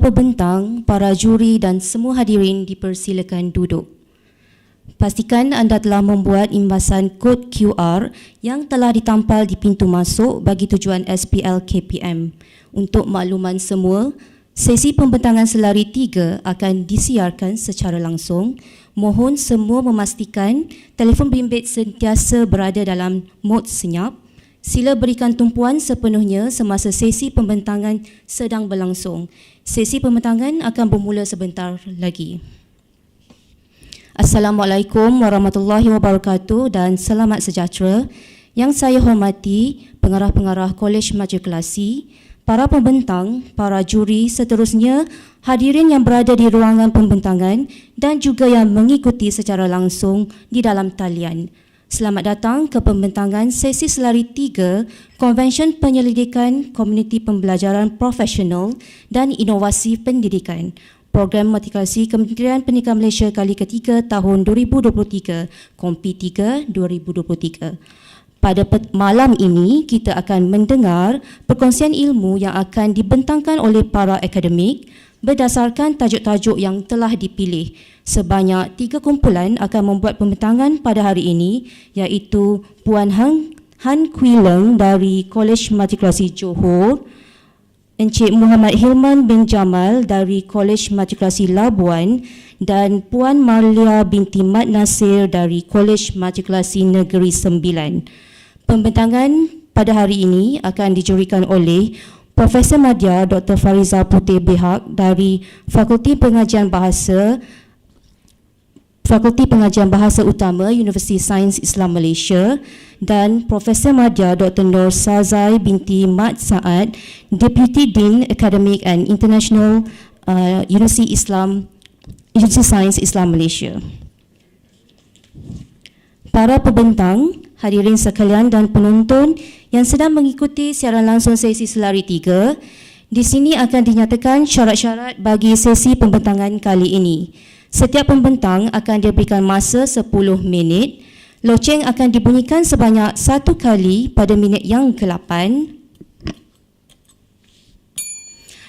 pembentang, para juri dan semua hadirin dipersilakan duduk. Pastikan anda telah membuat imbasan kod QR yang telah ditampal di pintu masuk bagi tujuan SPL KPM. Untuk makluman semua, sesi pembentangan selari 3 akan disiarkan secara langsung. Mohon semua memastikan telefon bimbit sentiasa berada dalam mod senyap. Sila berikan tumpuan sepenuhnya semasa sesi pembentangan sedang berlangsung. Sesi pembentangan akan bermula sebentar lagi. Assalamualaikum warahmatullahi wabarakatuh dan selamat sejahtera. Yang saya hormati pengarah-pengarah Kolej Matrikulasi, para pembentang, para juri, seterusnya hadirin yang berada di ruangan pembentangan dan juga yang mengikuti secara langsung di dalam talian. Selamat datang ke pembentangan sesi selari 3 Konvensyen Penyelidikan Komuniti Pembelajaran Profesional dan Inovasi Pendidikan, Program Matrikulasi Kementerian Pendidikan Malaysia kali ketiga tahun 2023, Kompi 3 2023. Pada malam ini, kita akan mendengar perkongsian ilmu yang akan dibentangkan oleh para akademik berdasarkan tajuk-tajuk yang telah dipilih. Sebanyak 3 kumpulan akan membuat pembentangan pada hari ini, iaitu Puan Han Kui Leng dari Kolej Matrikulasi Johor, Encik Muhammad Hilman bin Jamal dari Kolej Matrikulasi Labuan dan Puan Marlia binti Mat Nasir dari Kolej Matrikulasi Negeri Sembilan. Pembentangan pada hari ini akan dijurikan oleh Profesor Madya Dr. Fariza Putih Bihak dari Fakulti Pengajian Bahasa Utama Universiti Sains Islam Malaysia dan Profesor Madya Dr. Nur Sazai binti Mat Saad, Deputy Dean Academic and International Universiti Sains Islam Malaysia. Para pembentang, hadirin sekalian dan penonton yang sedang mengikuti siaran langsung sesi selari 3, di sini akan dinyatakan syarat-syarat bagi sesi pembentangan kali ini. Setiap pembentang akan diberikan masa 10 minit. Loceng akan dibunyikan sebanyak 1 kali pada minit yang ke-8.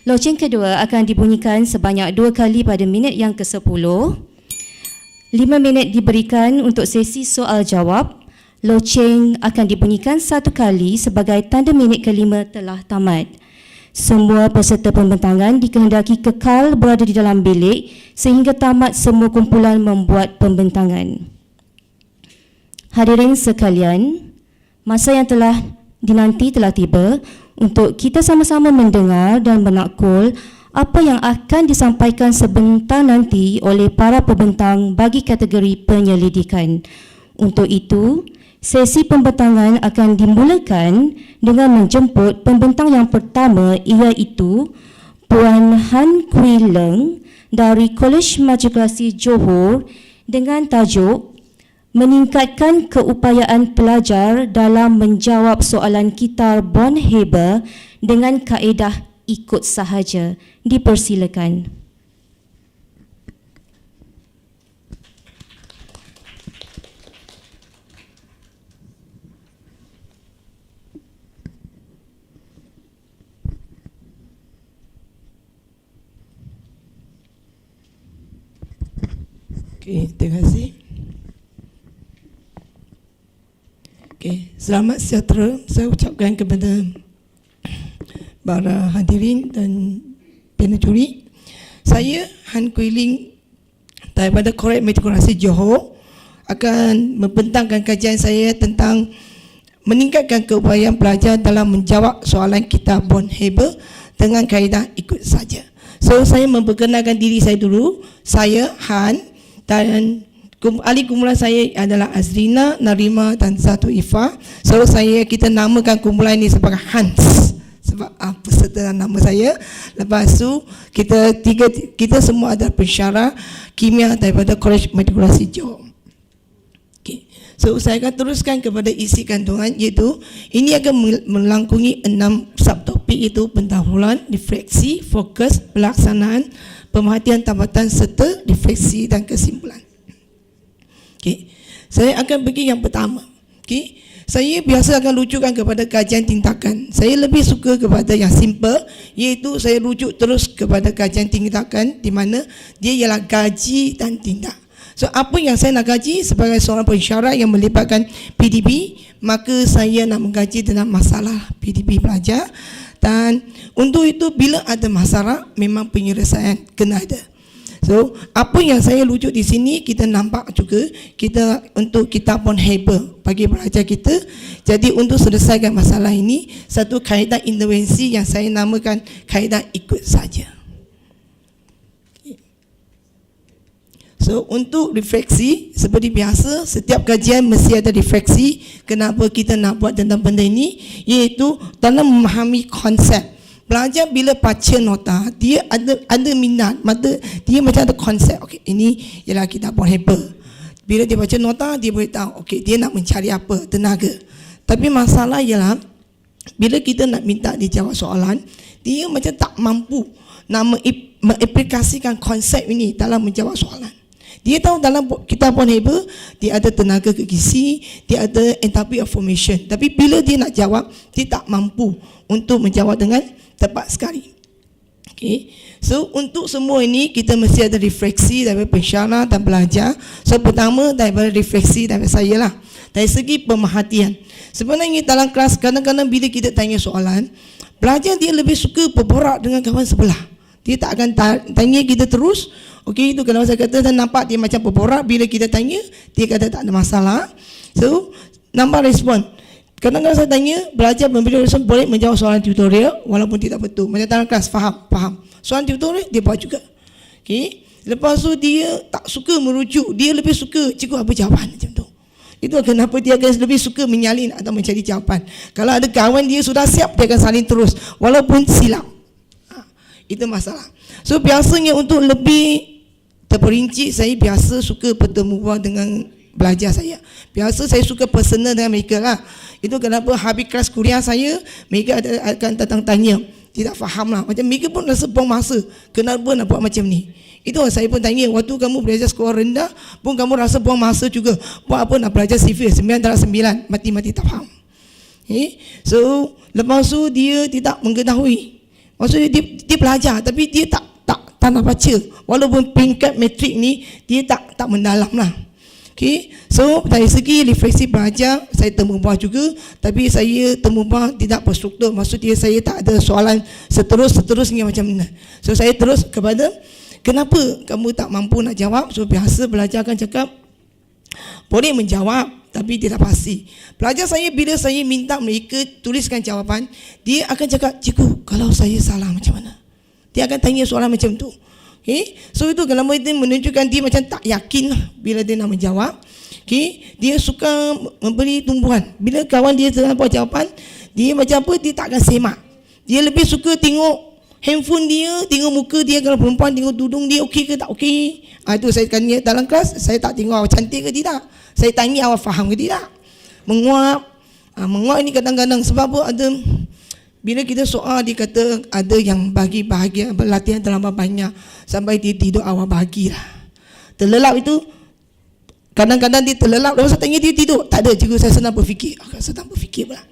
Loceng kedua akan dibunyikan sebanyak 2 kali pada minit yang ke-10. 5 minit diberikan untuk sesi soal jawab. Loceng akan dibunyikan 1 kali sebagai tanda minit ke-5 telah tamat. Semua peserta pembentangan dikehendaki kekal berada di dalam bilik sehingga tamat semua kumpulan membuat pembentangan. Hadirin sekalian, masa yang telah dinanti telah tiba untuk kita sama-sama mendengar dan menakul apa yang akan disampaikan sebentar nanti oleh para pembentang bagi kategori penyelidikan. Untuk itu, sesi pembentangan akan dimulakan dengan menjemput pembentang yang pertama, iaitu Puan Han Kui Leng dari Kolej Matrikulasi Johor dengan tajuk Meningkatkan Keupayaan Pelajar dalam Menjawab Soalan Kitar Born-Haber dengan Kaedah Ikut Sahaja. Dipersilakan. Okey, terima kasih. Okey, selamat sejahtera saya ucapkan kepada para hadirin dan panel juri. Saya Han Kui Leng daripada Kolej Matrikulasi Johor akan membentangkan kajian saya tentang meningkatkan keupayaan pelajar dalam menjawab soalan kitab Born-Haber dengan kaedah ikut saja. So, saya memperkenalkan diri saya dulu. Saya Han dan ahli kumpulan saya adalah Azrina, Narima dan Zatu Ifa. So kita namakan kumpulan ini sebagai Hans sebab peserta nama saya. Lepas tu kita semua adalah pensyarah kimia daripada Kolej Matrikulasi Johor. Okay. So saya akan teruskan kepada isi kandungan, iaitu ini akan melangkungi 6 subtopik, iaitu pendahuluan, refleksi, fokus, pelaksanaan, pemerhatian tambatan serta refleksi dan kesimpulan. Okay. Saya akan pergi yang pertama. Okay. Saya biasa akan rujukan kepada kajian tindakan. Saya lebih suka kepada yang simple, iaitu saya rujuk terus kepada kajian tindakan di mana dia ialah gaji dan tindak. So apa yang saya nak gaji sebagai seorang pensyarah yang melibatkan PDP, maka saya nak menggaji tentang masalah PDP pelajar. Dan untuk itu bila ada masalah memang penyelesaian kena ada. So, apa yang saya rujuk di sini kita nampak juga kita untuk kitab pun heba bagi pelajar kita. Jadi untuk selesaikan masalah ini, satu kaedah intervensi yang saya namakan kaedah ikut saja. So, untuk refleksi seperti biasa, setiap kajian mesti ada refleksi. Kenapa kita nak buat tentang benda ini? Iaitu dalam memahami konsep. Pelajar bila baca nota, dia ada minat, dia macam ada konsep. Okey, ini ialah kitab pun heba. Bila dia baca nota, dia boleh tahu, okey, dia nak mencari apa, tenaga. Tapi masalah ialah bila kita nak minta dia jawab soalan, dia macam tak mampu nak mengaplikasikan konsep ini dalam menjawab soalan. Dia tahu dalam kitab pun heba, dia ada tenaga kegisi, dia ada enthalpy of formation. Tapi bila dia nak jawab, dia tak mampu untuk menjawab dengan tepat sekali. Okay. So untuk semua ini kita mesti ada refleksi daripada pensyarah dan pelajar. So pertama daripada refleksi daripada saya lah, dari segi pemerhatian. Sebenarnya dalam kelas kadang-kadang bila kita tanya soalan, pelajar dia lebih suka berborak dengan kawan sebelah. Dia tak akan tanya kita terus. Okey, itu kalau saya kata saya nampak dia macam berborak. Bila kita tanya, dia kata tak ada masalah. So nampak respon. Kadang-kadang saya tanya, belajar memberi respon boleh menjawab soalan tutorial walaupun tidak betul. Macam dalam kelas, faham. Soalan tutorial dia buat juga. Okey. Lepas tu dia tak suka merujuk, dia lebih suka cikgu apa jawapan macam tu. Itu kenapa dia akan lebih suka menyalin atau mencari jawapan. Kalau ada kawan dia sudah siap, dia akan salin terus walaupun silap. Itu masalah. So biasanya untuk lebih terperinci, saya biasa suka bertemu dengan belajar saya. Biasa saya suka personal dengan mereka lah. Itu kenapa habis kelas kuliah saya, mereka akan datang tanya. Tidak faham lah. Macam mereka pun rasa buang masa. Kenapa nak buat macam ni? Itu saya pun tanya, waktu kamu belajar sekolah rendah pun kamu rasa buang masa juga. Buat apa nak belajar sivil 9/9, mati-mati tak faham. Okay? So lepas tu dia tidak mengetahui. Maksudnya dia belajar tapi dia tak nak baca. Walaupun peringkat matrik ni dia tak mendalam lah. Okay. So dari segi refleksi belajar saya temu buah juga, tapi saya temu buah tidak berstruktur. Maksudnya saya tak ada soalan seterusnya macam mana. So saya terus kepada kenapa kamu tak mampu nak jawab. So biasa belajar akan cakap boleh menjawab tapi tidak pasti. Pelajar saya bila saya minta mereka tuliskan jawapan, dia akan cakap, cikgu kalau saya salah macam mana? Dia akan tanya soalan macam tu. Okay? So itu kalau itu menunjukkan dia macam tak yakin lah bila dia nak menjawab. Okay? Dia suka memberi tumbuhan. Bila kawan dia tengah buat jawapan, dia macam apa, dia tak akan semak. Dia lebih suka tengok handphone dia, tengok muka dia. Kalau perempuan tengok tudung dia okey ke tak okey. Itu saya tanya dalam kelas, saya tak tengok awak cantik ke tidak. Saya tanya awak faham ke tidak. Menguap. Menguap ini kadang-kadang sebab apa, ada bila kita soal dia kata ada yang bagi bahagia latihan terlalu banyak sampai dia tidur awal bahagilah. Terlelap itu kadang-kadang dia terlelap, lepas saya tanya dia tidur. Tak ada, cikgu saya senang berfikir. Senang berfikir pula.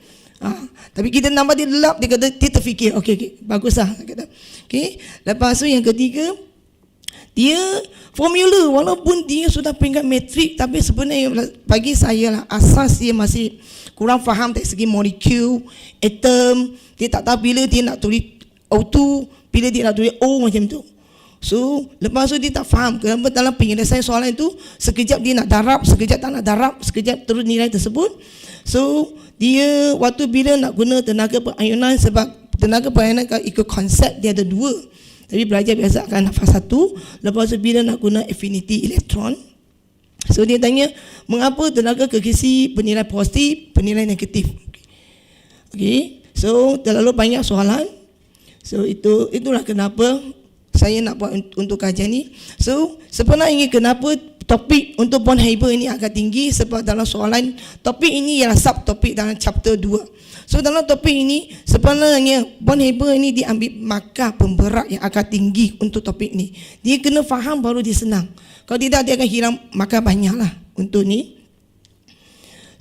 Tapi kita nampak dia lelap, dia kata dia terfikir. Okey, baguslah. Okey. Lepas tu yang ketiga, dia formula walaupun dia sudah peringkat matrik, tapi sebenarnya bagi saya lah asas dia masih kurang faham dari segi molekul, atom. Dia tak tahu bila dia nak tulis O2, bila dia nak tulis O macam tu. So lepas tu dia tak faham kenapa dalam penyelesaian soalan itu sekejap dia nak darab, sekejap tak nak darab, sekejap terus nilai tersebut. So dia waktu bila nak guna tenaga perayunan, sebab tenaga perayunan ikut konsep dia ada dua. Tapi belajar biasa akan nafas satu. Lepas tu bila nak guna affinity elektron, so dia tanya mengapa tenaga kegisi bernilai positif, bernilai negatif. Okey. So terlalu banyak soalan. So itulah kenapa saya nak buat untuk kajian ni. So sebenarnya kenapa topik untuk Born Haber ini agak tinggi, sebab dalam soalan topik ini ialah subtopik dalam chapter 2. So dalam topik ini sebenarnya Born Haber ini diambil markah pemberat yang agak tinggi untuk topik ni. Dia kena faham baru dia senang. Kalau tidak dia akan hilang markah banyak lah untuk ni.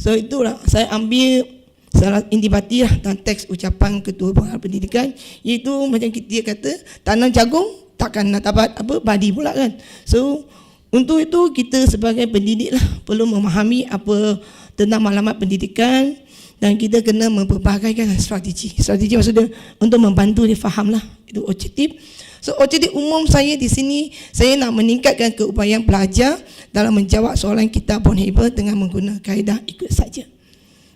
So itulah saya ambil salah intipati lah dan teks ucapan Ketua Pengarah Pendidikan, iaitu macam dia kata tanam jagung takkan nak dapat padi pula kan. So untuk itu kita sebagai pendidik lah perlu memahami apa tentang maklumat pendidikan, dan kita kena mempelbagaikan strategi. Strategi maksudnya untuk membantu dia faham lah, itu objektif. So objektif umum saya di sini, saya nak meningkatkan keupayaan pelajar dalam menjawab soalan kitab Bornhaber dengan menggunakan kaedah ikut saja.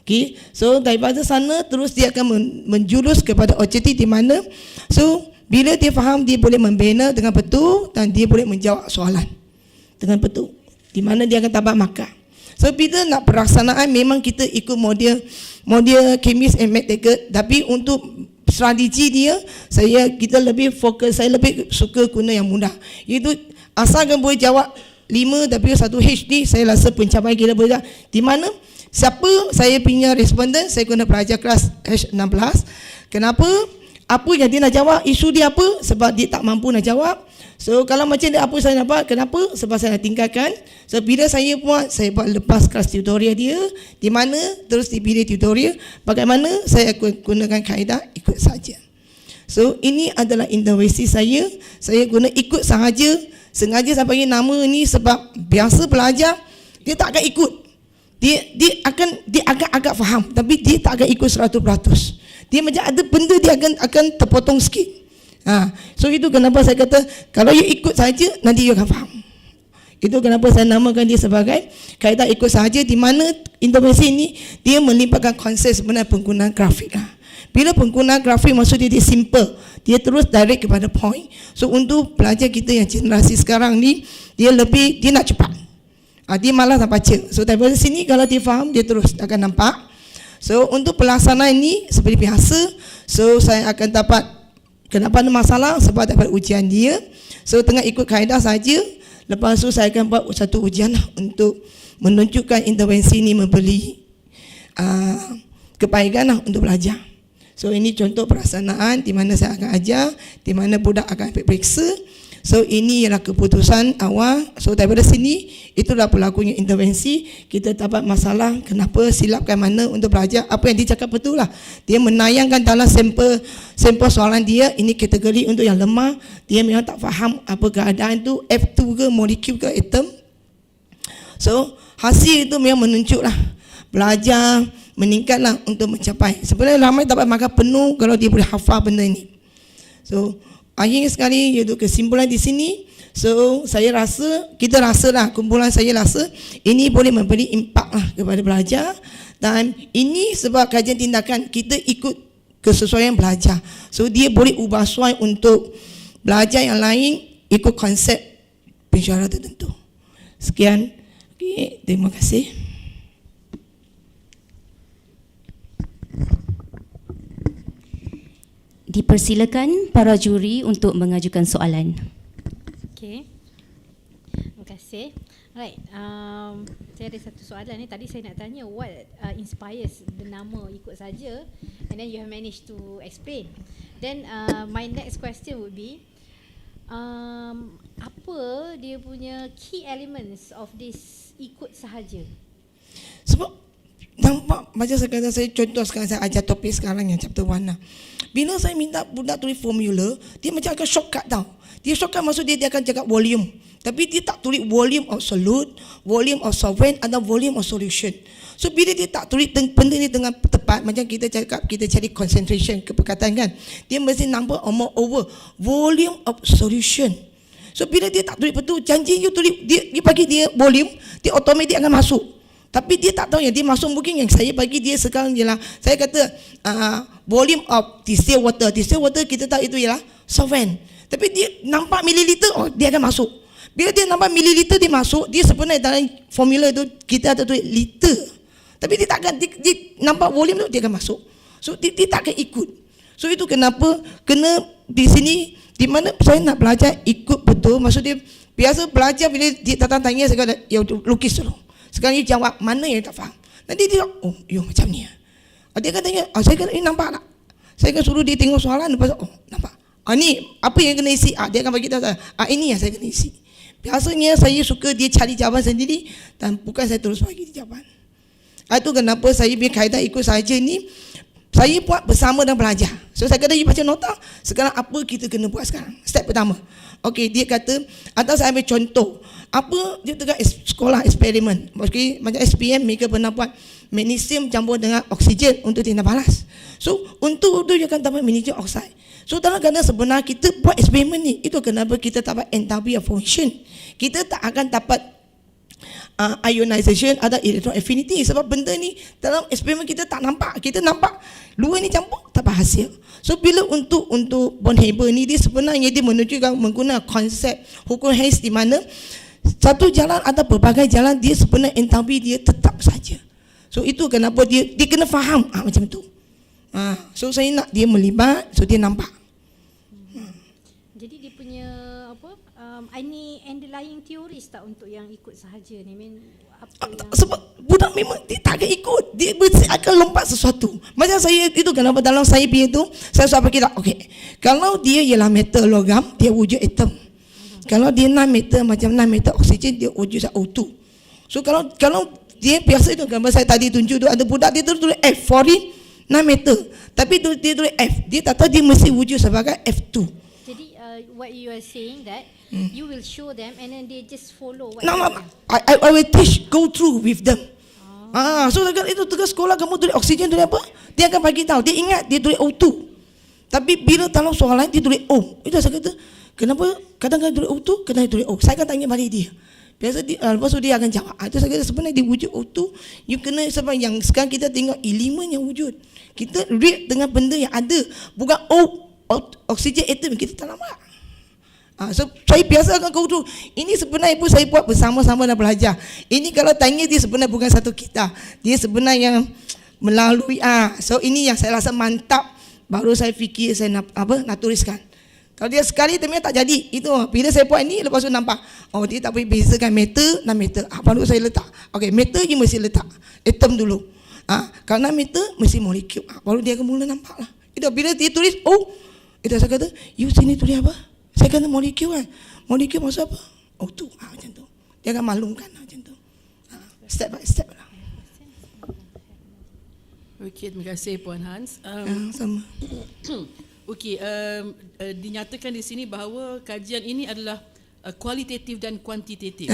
Okay, so daripada sana terus dia akan menjurus kepada objektif di mana, so bila dia faham dia boleh membina dengan betul dan dia boleh menjawab soalan dengan betul, di mana dia akan dapat markah. So bila nak pelaksanaan memang kita ikut model Chemist and Mathematics, tapi untuk strategi dia kita lebih fokus, saya lebih suka guna yang mudah, iaitu asalkan boleh jawab 5 tapi 1 HD, saya rasa pencapaian kita boleh. Di mana siapa saya punya responden, saya guna pelajar kelas H16. Kenapa? Apa yang dia nak jawab, isu dia apa, sebab dia tak mampu nak jawab. So kalau macam dia apa saya dapat, kenapa? Sebab saya nak tinggalkan. So bila saya buat lepas kelas tutorial dia, di mana terus dipilih tutorial, bagaimana saya gunakan kaedah ikut saja. So ini adalah intervensi saya guna ikut sahaja. Sengaja saya bagi nama ini sebab biasa pelajar dia tak akan ikut. Dia akan agak faham, tapi dia tak akan ikut 100%. Dia macam ada benda dia akan terpotong sikit. So itu kenapa saya kata kalau you ikut saja nanti you akan faham. Itu kenapa saya namakan dia sebagai kaedah ikut sahaja, di mana intervensi ini dia melibatkan konsep sebenarnya penggunaan grafik. Bila penggunaan grafik maksudnya dia simple, dia terus direct kepada point. So untuk pelajar kita yang generasi sekarang ni, dia nak cepat. Dia malas nak baca. So daripada sini kalau dia faham, dia terus akan nampak. So untuk pelaksanaan ini seperti biasa, so saya akan dapat, kenapa ada masalah, sebab dapat ujian dia. So tengah ikut kaedah saja. Lepas tu saya akan buat satu ujian untuk menunjukkan intervensi ini memberi kebaikan untuk belajar. So ini contoh pelaksanaan di mana saya akan ajar, di mana budak akan periksa. So ini ialah keputusan awal. So daripada sini itulah berlakunya intervensi. Kita dapat masalah kenapa, silapkan mana untuk belajar. Apa yang dia cakap betul lah. Dia menayangkan dalam sampel soalan dia, ini kategori untuk yang lemah. Dia memang tak faham apa keadaan tu, F2 ke molekul ke atom. So hasil itu memang menunjuklah belajar meningkatlah untuk mencapai. Sebenarnya ramai dapat makan penuh kalau dia boleh hafal benda ini. So akhirnya sekali iaitu kesimpulan di sini. So saya rasa, kita rasalah, kumpulan saya rasa ini boleh memberi impak lah kepada pelajar. Dan ini sebab kajian tindakan kita ikut kesesuaian belajar. So dia boleh ubah suai untuk belajar yang lain ikut konsep pensyarah tertentu. Sekian. Okay, terima kasih. Dipersilakan para juri untuk mengajukan soalan. Okey. Terima kasih. Right, saya ada satu soalan ni. Tadi saya nak tanya what inspires the nama ikut saja, and then you have managed to explain. Then my next question would be apa dia punya key elements of this ikut sahaja? Sebab nampak macam saya kata, saya contoh sekarang saya ajar topik sekarang yang chapter 1 lah. Bila saya minta budak tulis formula, dia macam akan shortcut tau. Dia shortcut maksud dia akan cakap volume. Tapi dia tak tulis volume of solute, volume of solvent atau volume of solution. So bila dia tak tulis benda ni dengan tepat, macam kita cakap kita cari concentration, kepekatan kan, dia mesti number over volume of solution. So bila dia tak tulis betul, janji you tulis, dia bagi dia volume, dia automatic akan masuk. Tapi dia tak tahu yang dia masuk mungkin yang saya bagi dia sekarang ialah, saya kata volume of distilled water. Distilled water kita tahu itu ialah solvent. Tapi dia nampak mililiter, dia akan masuk. Bila dia nampak mililiter dia masuk, dia sebenarnya dalam formula itu kita ada tulis liter. Tapi dia tak akan, dia nampak volume tu dia akan masuk. So dia tak akan ikut. So itu kenapa kena di sini, di mana saya nak belajar ikut betul. Maksud dia biasa belajar bila dia datang tanya saya kata, ya lukis dulu. Sekarang dia jawab mana yang tak faham. Nanti dia macam ni. Dia akan tanya, saya kata, nampak tak? Saya akan suruh dia tengok soalan, lepas nampak. Ni apa yang kena isi? Dia akan bagi tahu saya. Ini yang saya kena isi. Biasanya saya suka dia cari jawapan sendiri dan bukan saya terus bagi dia jawapan. Itu kenapa saya punya kaedah ikut saja ni, saya buat bersama dan belajar. So saya kata, you baca nota, sekarang apa kita kena buat sekarang? Step pertama. Okey, dia kata, atau saya ambil contoh, apa dia tengah sekolah eksperimen. Okay, macam SPM, mereka pernah buat magnesium campur dengan oksigen untuk tindak balas. So untuk itu dia akan tambah magnesium oxide. So dalam keadaan sebenar kita buat eksperimen ni, itu kenapa kita dapat enthalpy of function. Kita tak akan dapat ionization atau electron affinity, sebab benda ni dalam eksperimen kita tak nampak. Kita nampak luar ni campur, tak berhasil. So bila untuk Born-Haber ni, dia sebenarnya dia menunjukkan menggunakan konsep hukum Higgs, di mana satu jalan atau berbagai jalan, dia sebenarnya enthalpy dia tetap saja. So itu kenapa dia kena faham macam tu. So saya nak dia melibat, so dia nampak. Jadi dia punya apa? Any underlying theories tak untuk yang ikut sahaja ni? Apa yang Sebab budak memang dia tak akan ikut, dia akan lompat sesuatu. Macam saya itu, kenapa dalam saya punya tu, saya sudah fikir, okey, kalau dia ialah metal logam, dia wujud atom. Kalau dia non-metal, macam non-metal oksigen, dia wujud O2. So kalau dia biasa itu, gambar saya tadi tunjuk tu, ada budak dia tulis F, foreign non-metal, tapi dia tulis F, dia tak tahu dia mesti wujud sebagai F2. Jadi what you are saying that you will show them and then they just follow what No, you no, do. I will teach, go through with them. So itu tugas sekolah, kamu tulis oksigen tulis apa? Dia akan bagi tahu. Dia ingat dia tulis O2. Tapi bila dalam soalan dia tulis O. Itu saya kata, kenapa kadang-kadang tulis O2, kadang-kadang tulis O. Saya akan tanya balik dia. Biasa dia, lepas tu dia akan jawab. Itu saya kata sebenarnya dia wujud O2. You kena, sebab yang sekarang kita tengok elemen yang wujud. Kita react dengan benda yang ada. Bukan oksigen atom kita tak nampak. So saya biasa akan go through. Ini sebenarnya pun saya buat bersama-sama dan belajar. Ini kalau tanya dia sebenarnya bukan satu kita. Dia sebenarnya yang melalui so ini yang saya rasa mantap. Baru saya fikir saya nak tuliskan. Kalau dia sekali ternyata tak jadi. Itu bila saya buat ini, lepas tu nampak, oh dia tak boleh bezakan metal dan metal. Baru saya letak. Okey, metal you mesti letak atom dulu. Kalau metal mesti molekul. Baru dia akan mula nampak lah. Itu bila dia tulis itu saya kata, you sini tulis apa? Saya kata molekul kan. Molekul maksud apa? O2. Macam tu. Dia akan maklumkan macam tu. Step by step lah. Okey, terima kasih Puan Hans. Sama. Okey, dinyatakan di sini bahawa kajian ini adalah kualitatif dan kuantitatif.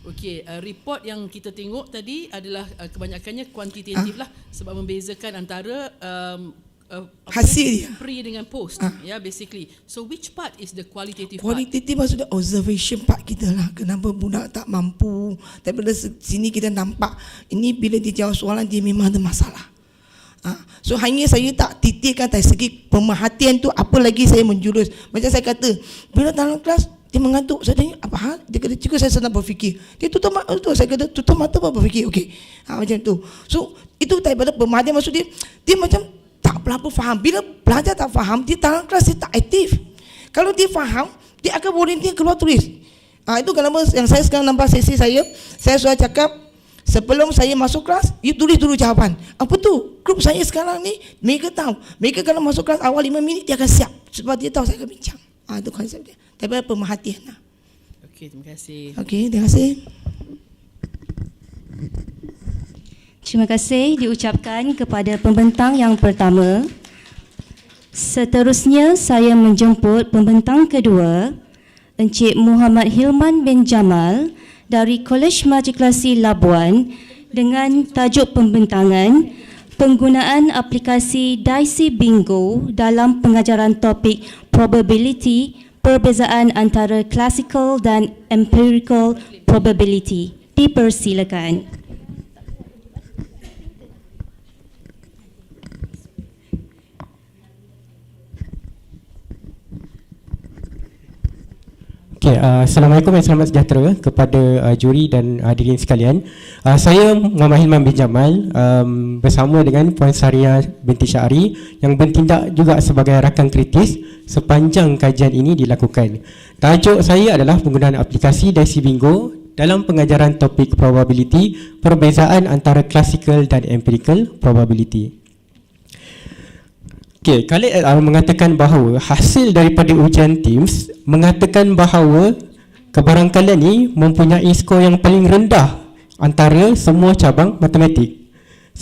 Okey, report yang kita tengok tadi adalah kebanyakannya kuantitatif lah, sebab membezakan antara hasil dia. pre dengan post, basically. So which part is the qualitative part? Qualitative maksudnya observation part kita lah. Kenapa budak tak mampu. Daripada sini kita nampak, ini bila dia jawab soalan, dia memang ada masalah. So hanya saya tak titikkan dari segi pemerhatian tu, apa lagi saya menjurus. Macam saya kata, bila dalam kelas dia mengantuk, saya tanya apa hal? Dia kata, cikgu saya sedang berfikir. Dia tutup mata tu, saya kata tutup mata apa berfikir. Okey. Macam tu. So itu daripada pemerhatian, maksud dia macam tak berapa faham. Bila belajar tak faham, dia dalam kelas dia tak aktif. Kalau dia faham, dia akan volunteer keluar tulis. Itu kenapa yang saya sekarang nampak sesi saya sudah cakap, sebelum saya masuk kelas, you tulis dulu jawapan. Apa tu? Grup saya sekarang ni, mereka tahu. Mereka kalau masuk kelas awal 5 minit, dia akan siap. Sebab dia tahu saya akan bincang. Itu konsep dia. Daripada pemerhatian lah. Okey, terima kasih. Okey, terima kasih. Terima kasih diucapkan kepada pembentang yang pertama. Seterusnya saya menjemput pembentang kedua, Encik Muhammad Hilman bin Jamal dari Kolej Matrikulasi Labuan dengan tajuk pembentangan penggunaan aplikasi Dicey Bingo dalam pengajaran topik probability, perbezaan antara classical dan empirical probability. Dipersilakan. Okay, Assalamualaikum dan selamat sejahtera kepada juri dan hadirin sekalian. Saya Muhammad Hilman bin Jamal bersama dengan Puan Saria binti Syahri yang bertindak juga sebagai rakan kritis sepanjang kajian ini dilakukan. Tajuk saya adalah penggunaan aplikasi Dicey Bingo dalam pengajaran topik probability, perbezaan antara classical dan empirical probability. Okey, Khalid mengatakan bahawa hasil daripada ujian TIMSS mengatakan bahawa kebarangkalian ni mempunyai skor yang paling rendah antara semua cabang matematik.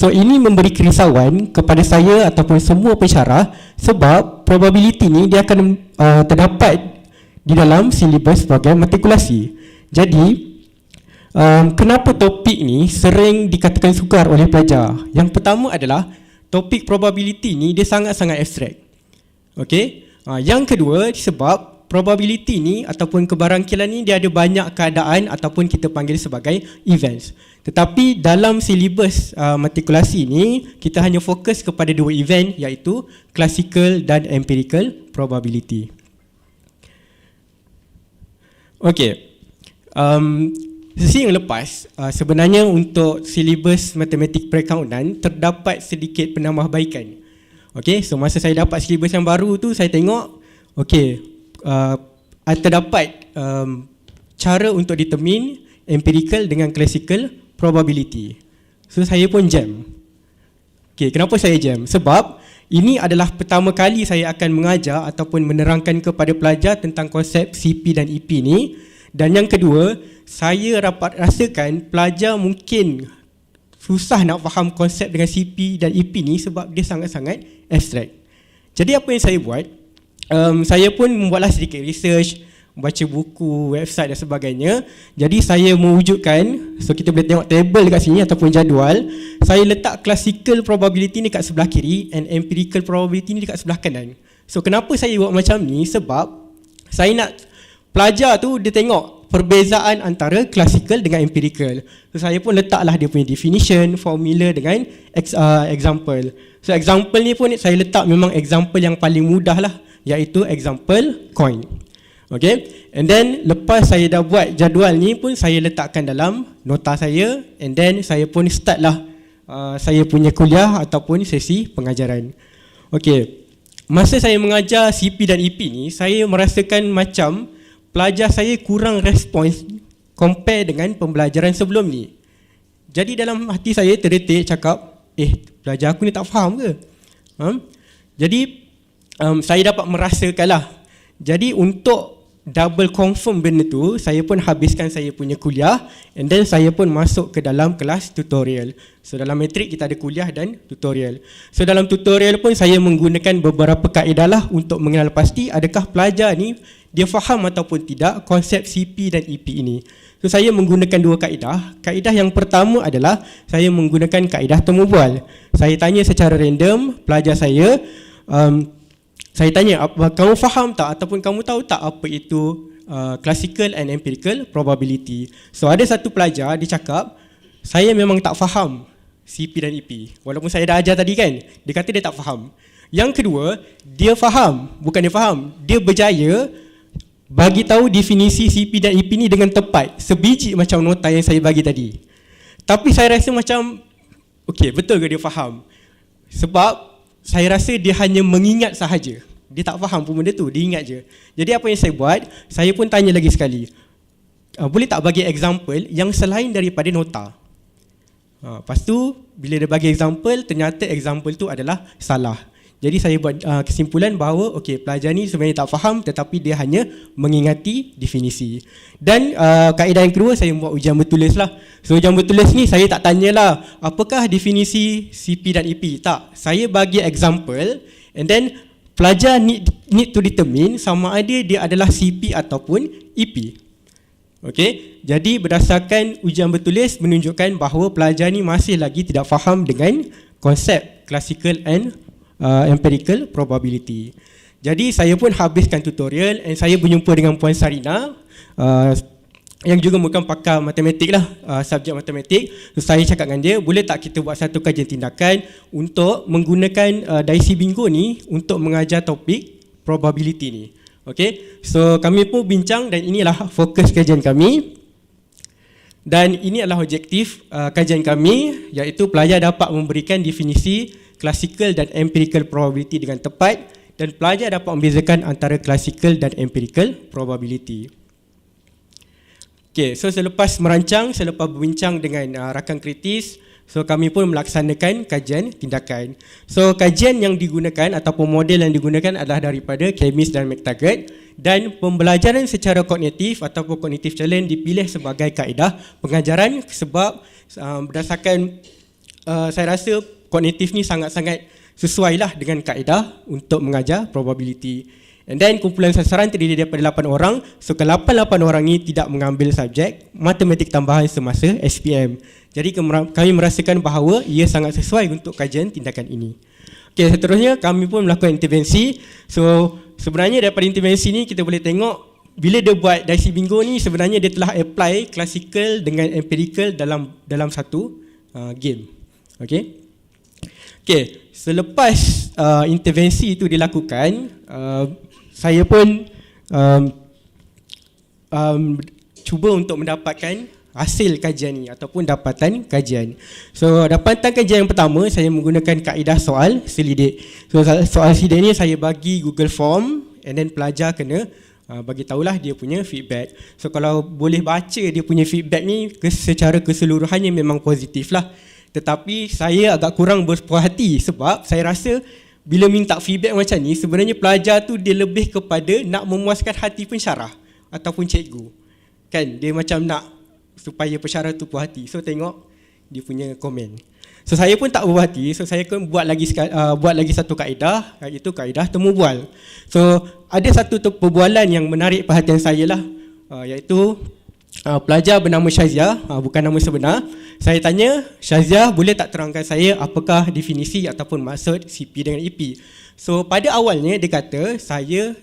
So ini memberi kerisauan kepada saya ataupun semua pensyarah sebab probability ni dia akan terdapat di dalam silibus program matrikulasi. Jadi kenapa topik ni sering dikatakan sukar oleh pelajar? Yang pertama adalah topik probability ni dia sangat-sangat abstrak. Okey. Yang kedua sebab probability ni ataupun kebarangkilan ni dia ada banyak keadaan ataupun kita panggil sebagai events. Tetapi dalam silibus matrikulasi ni kita hanya fokus kepada dua event iaitu classical dan empirical probability. Okey. Sesi yang lepas, sebenarnya untuk silibus matematik perakaunan terdapat sedikit penambahbaikan. Okey, so masa saya dapat silibus yang baru tu saya tengok, okey, terdapat cara untuk determine empirical dengan classical probability. So saya pun jam. Okey, kenapa saya jam? Sebab ini adalah pertama kali saya akan mengajar ataupun menerangkan kepada pelajar tentang konsep CP dan EP ni. Dan yang kedua, saya dapat rasakan pelajar mungkin susah nak faham konsep dengan CP dan EP ni sebab dia sangat-sangat abstrak. Jadi apa yang saya buat, saya pun membuatlah sedikit research, baca buku, website dan sebagainya. Jadi saya mewujudkan, so kita boleh tengok table dekat sini ataupun jadual. Saya letak classical probability ni kat sebelah kiri and empirical probability ni dekat sebelah kanan. So kenapa saya buat macam ni? Sebab saya nak pelajar tu dia tengok perbezaan antara classical dengan empirical. So saya pun letaklah dia punya definition, formula dengan example. So example ni pun saya letak memang example yang paling mudah lah, iaitu example coin. Okay, and then lepas saya dah buat jadual ni pun saya letakkan dalam nota saya, and then saya pun start lah saya punya kuliah ataupun sesi pengajaran. Okay, masa saya mengajar CP dan EP ni, saya merasakan macam pelajar saya kurang respons compare dengan pembelajaran sebelum ni. Jadi dalam hati saya terdetik cakap, pelajar aku ni tak faham ke? Jadi saya dapat merasakan lah. Jadi untuk double confirm benda tu, saya pun habiskan saya punya kuliah, and then saya pun masuk ke dalam kelas tutorial. So dalam matrik kita ada kuliah dan tutorial. So dalam tutorial pun saya menggunakan beberapa kaedah lah untuk mengenal pasti adakah pelajar ni dia faham ataupun tidak konsep CP dan EP ini. So saya menggunakan dua kaedah. Kaedah yang pertama adalah saya menggunakan kaedah temu bual. Saya tanya secara random pelajar saya, saya tanya, kamu faham tak ataupun kamu tahu tak apa itu classical and empirical probability? So ada satu pelajar dia cakap, saya memang tak faham CP dan EP. Walaupun saya dah ajar tadi kan, dia kata dia tak faham. Yang kedua, dia faham, bukan dia faham, dia berjaya bagi tahu definisi CP dan EP ni dengan tepat, sebiji macam nota yang saya bagi tadi. Tapi saya rasa macam, okey, betul ke dia faham? Sebab saya rasa dia hanya mengingat sahaja. Dia tak faham pun benda tu, dia ingat je. Jadi apa yang saya buat, saya pun tanya lagi sekali, boleh tak bagi example yang selain daripada nota? Lepas tu, bila dia bagi example, ternyata example tu adalah salah. Jadi saya buat kesimpulan bahawa okey, pelajar ni sebenarnya tak faham tetapi dia hanya mengingati definisi. Dan kaedah yang kedua, saya buat ujian bertulis lah. So ujian bertulis ni saya tak tanyalah apakah definisi CP dan EP. Tak, saya bagi example and then pelajar need to determine sama ada dia adalah CP ataupun EP. Okey, jadi berdasarkan ujian bertulis menunjukkan bahawa pelajar ni masih lagi tidak faham dengan konsep classical and empirical probability. Jadi saya pun habiskan tutorial and saya berjumpa dengan Puan Sarina yang juga bukan pakar matematik lah, subjek matematik. So, saya cakap dengan dia, boleh tak kita buat satu kajian tindakan untuk menggunakan Daisy Bingo ni untuk mengajar topik probability ni. Okay, so kami pun bincang dan inilah fokus kajian kami. Dan ini adalah objektif kajian kami, iaitu pelajar dapat memberikan definisi classical dan empirical probability dengan tepat dan pelajar dapat membezakan antara classical dan empirical probability. Okay, so selepas merancang, selepas berbincang dengan rakan kritis, so kami pun melaksanakan kajian tindakan. So kajian yang digunakan ataupun model yang digunakan adalah daripada Chemis dan McTaggart, dan pembelajaran secara kognitif ataupun cognitive challenge dipilih sebagai kaedah pengajaran sebab berdasarkan saya rasa kognitif ni sangat-sangat sesuai lah dengan kaedah untuk mengajar probability. And then kumpulan sasaran terdiri daripada 8 orang. So ke-8 orang ni tidak mengambil subjek matematik tambahan semasa SPM. Jadi kami merasakan bahawa ia sangat sesuai untuk kajian tindakan ini. Okey, seterusnya kami pun melakukan intervensi. So sebenarnya daripada intervensi ni kita boleh tengok bila dia buat Dicey Bingo ni sebenarnya dia telah apply classical dengan empirical dalam satu game. Okey. Okey, selepas intervensi itu dilakukan, saya pun cuba untuk mendapatkan hasil kajian ni ataupun dapatan kajian. So dapatan kajian yang pertama saya menggunakan kaedah soal selidik. So soal selidik ni saya bagi Google Form and then pelajar kena bagi tahulah dia punya feedback. So kalau boleh baca dia punya feedback ni secara keseluruhannya memang positif lah. Tetapi saya agak kurang berpuas hati sebab saya rasa bila minta feedback macam ni sebenarnya pelajar tu dia lebih kepada nak memuaskan hati pensyarah ataupun cikgu. Kan dia macam nak supaya pensyarah tu puas hati. So tengok dia punya komen. So saya pun tak puas hati. So saya pun buat lagi satu kaedah, iaitu kaedah temu bual. So ada satu perbualan yang menarik perhatian saya lah, iaitu pelajar bernama Syazia, bukan nama sebenar. Saya tanya, Syazia boleh tak terangkan saya apakah definisi ataupun maksud CP dengan EP. So pada awalnya dia kata saya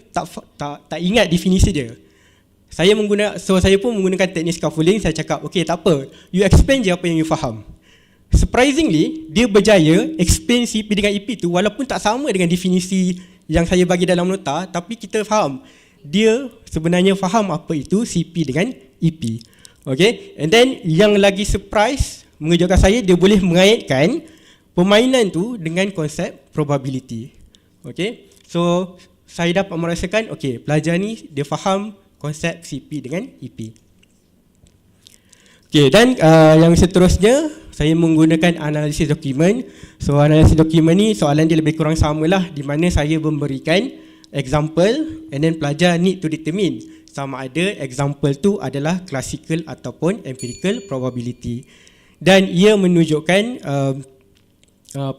tak ingat definisi dia. Saya pun menggunakan teknik scaffolding. Saya cakap, okay tak apa, you explain je apa yang you faham. Surprisingly, dia berjaya explain CP dengan EP tu walaupun tak sama dengan definisi yang saya bagi dalam nota, tapi kita faham dia sebenarnya faham apa itu CP dengan EP. Okay, and then yang lagi surprise mengejutkan saya, dia boleh mengaitkan permainan tu dengan konsep probability. Okay, so saya dapat merasakan okay, pelajar ni dia faham konsep CP dengan EP. Okay, dan yang seterusnya saya menggunakan analisis dokumen. So analisis dokumen ni soalan dia lebih kurang samalah, di mana saya memberikan example and then pelajar need to determine sama ada example tu adalah classical ataupun empirical probability. Dan ia menunjukkan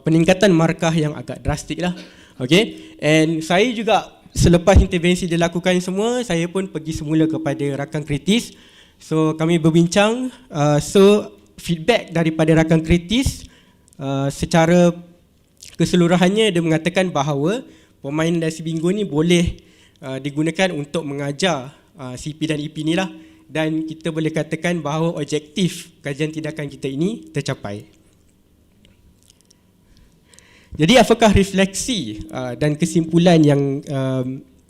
peningkatan markah yang agak drastik lah. Okay, and saya juga selepas intervensi dilakukan semua, saya pun pergi semula kepada rakan kritis. So kami berbincang, so feedback daripada rakan kritis secara keseluruhannya dia mengatakan bahawa permainan Dicey Bingo ni boleh digunakan untuk mengajar CP dan EP ni lah, dan kita boleh katakan bahawa objektif kajian tindakan kita ini tercapai. Jadi apakah refleksi dan kesimpulan yang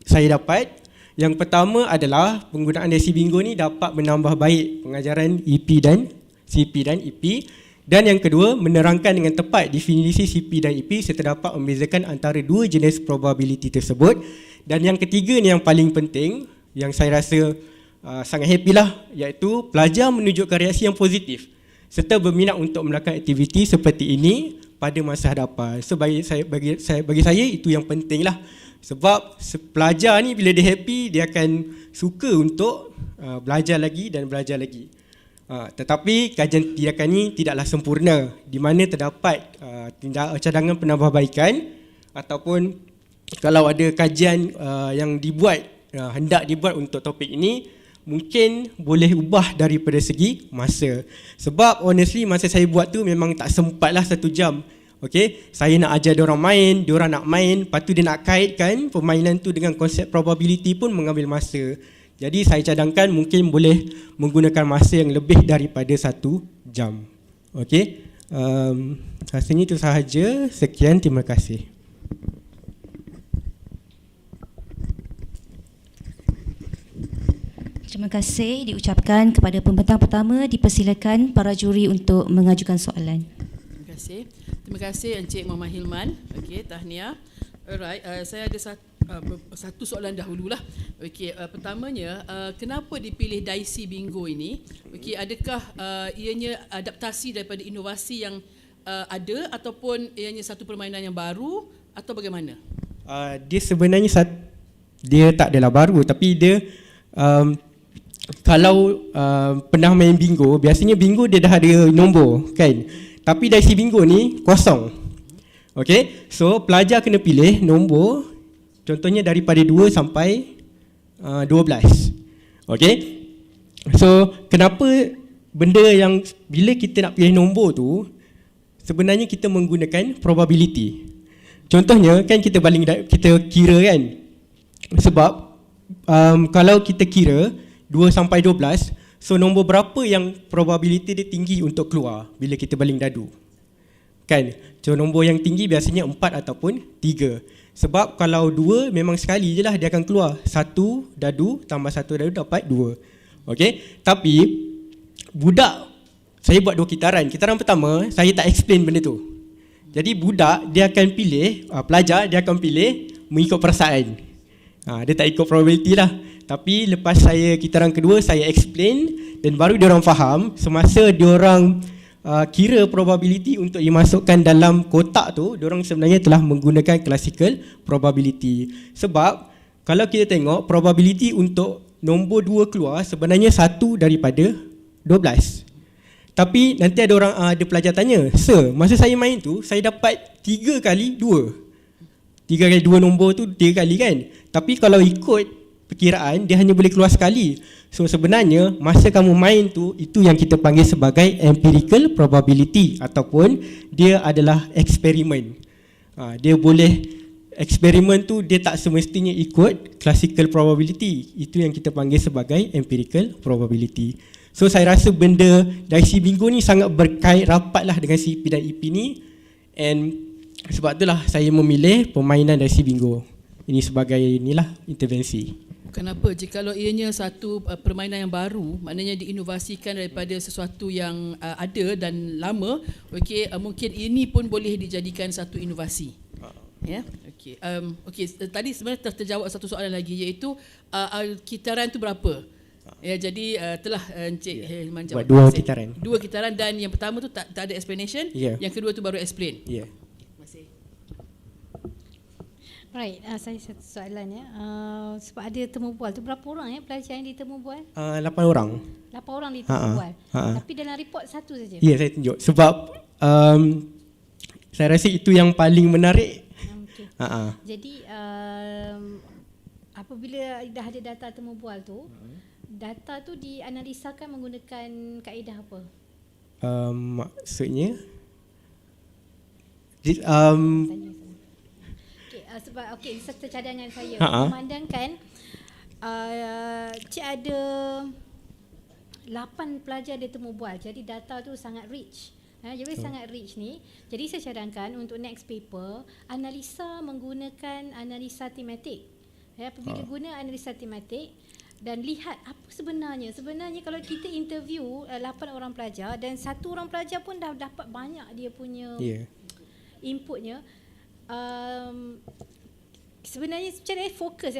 saya dapat? Yang pertama adalah penggunaan Dicey Bingo ni dapat menambah baik pengajaran EP dan CP dan EP. Dan yang kedua, menerangkan dengan tepat definisi CP dan EP serta dapat membezakan antara dua jenis probability tersebut. Dan yang ketiga ni yang paling penting, yang saya rasa sangat happy lah, iaitu pelajar menunjukkan reaksi yang positif serta berminat untuk melakukan aktiviti seperti ini pada masa hadapan. So bagi saya itu yang penting lah. Sebab pelajar ni bila dia happy, dia akan suka untuk belajar lagi dan belajar lagi. Tetapi kajian tindakan ini tidaklah sempurna, di mana terdapat cadangan penambahbaikan ataupun kalau ada kajian yang hendak dibuat untuk topik ini, mungkin boleh ubah daripada segi masa. Sebab honestly masa saya buat tu memang tak sempatlah 1 jam. Okay, saya nak ajar diorang main, diorang nak main, lepas tu dia nak kaitkan permainan tu dengan konsep probability pun mengambil masa. Jadi saya cadangkan mungkin boleh menggunakan masa yang lebih daripada 1 jam. Okay, rasanya itu sahaja. Sekian, terima kasih. Terima kasih diucapkan kepada pembentang pertama. Dipersilakan para juri untuk mengajukan soalan. Terima kasih. Terima kasih Encik Muhammad Hilman. Okey, tahniah. Alright, saya ada satu soalan dahululah. Okey, pertamanya kenapa dipilih Dicey Bingo ini? Okey, adakah ianya adaptasi daripada inovasi yang ada ataupun ianya satu permainan yang baru atau bagaimana? Dia sebenarnya dia tak adalah baru, tapi dia kalau pernah main bingo, biasanya bingo dia dah ada nombor kan. Tapi daisi bingo ni kosong. Okey, so pelajar kena pilih nombor, contohnya daripada 2 sampai 12. Okey, so kenapa benda yang bila kita nak pilih nombor tu, sebenarnya kita menggunakan probability. Contohnya kan kita kira kan, sebab kalau kita kira 2 sampai 12, so nombor berapa yang probability dia tinggi untuk keluar bila kita baling dadu? Kan? So nombor yang tinggi biasanya 4 ataupun 3. Sebab kalau 2 memang sekali je lah dia akan keluar. 1 dadu tambah 1 dadu dapat 2. Okey? Tapi budak, saya buat 2 kitaran. Kitaran pertama saya tak explain benda tu. Jadi budak dia akan pilih, pelajar dia akan pilih mengikut perasaan. Dia tak ikut probability lah. Tapi lepas saya kitaran kedua saya explain dan baru diorang faham. Semasa diorang kira probability untuk dimasukkan dalam kotak tu, diorang sebenarnya telah menggunakan classical probability. Sebab kalau kita tengok probability untuk nombor 2 keluar sebenarnya 1 daripada 12. Tapi nanti ada pelajar tanya, "Sir, masa saya main tu saya dapat 3 kali 2. 3 kali 2 nombor tu 3 kali kan? Tapi kalau ikut perkiraan dia hanya boleh keluar sekali. So sebenarnya masa kamu main tu, itu yang kita panggil sebagai empirical probability ataupun dia adalah eksperimen. Dia boleh, eksperimen tu dia tak semestinya ikut classical probability. Itu yang kita panggil sebagai empirical probability. So saya rasa benda daisi bingo ni sangat berkait rapatlah dengan CP dan EP ni, and sebab itulah saya memilih permainan daisi bingo ini sebagai inilah intervensi. Kenapa? Jikalau ianya satu permainan yang baru, maknanya diinovasikan daripada sesuatu yang ada dan lama, okey, mungkin ini pun boleh dijadikan satu inovasi. Ya, okey. Okey, tadi sebenarnya terjawab satu soalan lagi, iaitu kitaran tu berapa? Ya, jadi telah Encik Hilman jawab. 2 kitaran. 2 kitaran, dan yang pertama tu tak ada explanation, yang kedua tu baru explain. Ya. Right, saya satu soalan ya. Sebab ada temu bual tu, berapa orang pelajar yang ditemu bual? 8 orang. 8 orang ditemu bual. Tapi dalam report satu saja. Ya, saya tunjuk. Sebab saya rasa itu yang paling menarik. Okay. Jadi apabila dah ada data temu bual tu, data tu dianalisakan menggunakan kaedah apa? Maksudnya sebab serta cadangan saya memandangkan cik ada 8 pelajar dia temu bual, jadi data tu sangat rich. Jadi sangat rich ni. Jadi saya cadangkan untuk next paper analisa menggunakan analisa tematik. Apabila guna analisa tematik dan lihat apa sebenarnya kalau kita interview 8 orang pelajar dan 1 orang pelajar pun dah dapat banyak dia punya inputnya. Sebenarnya secara fokus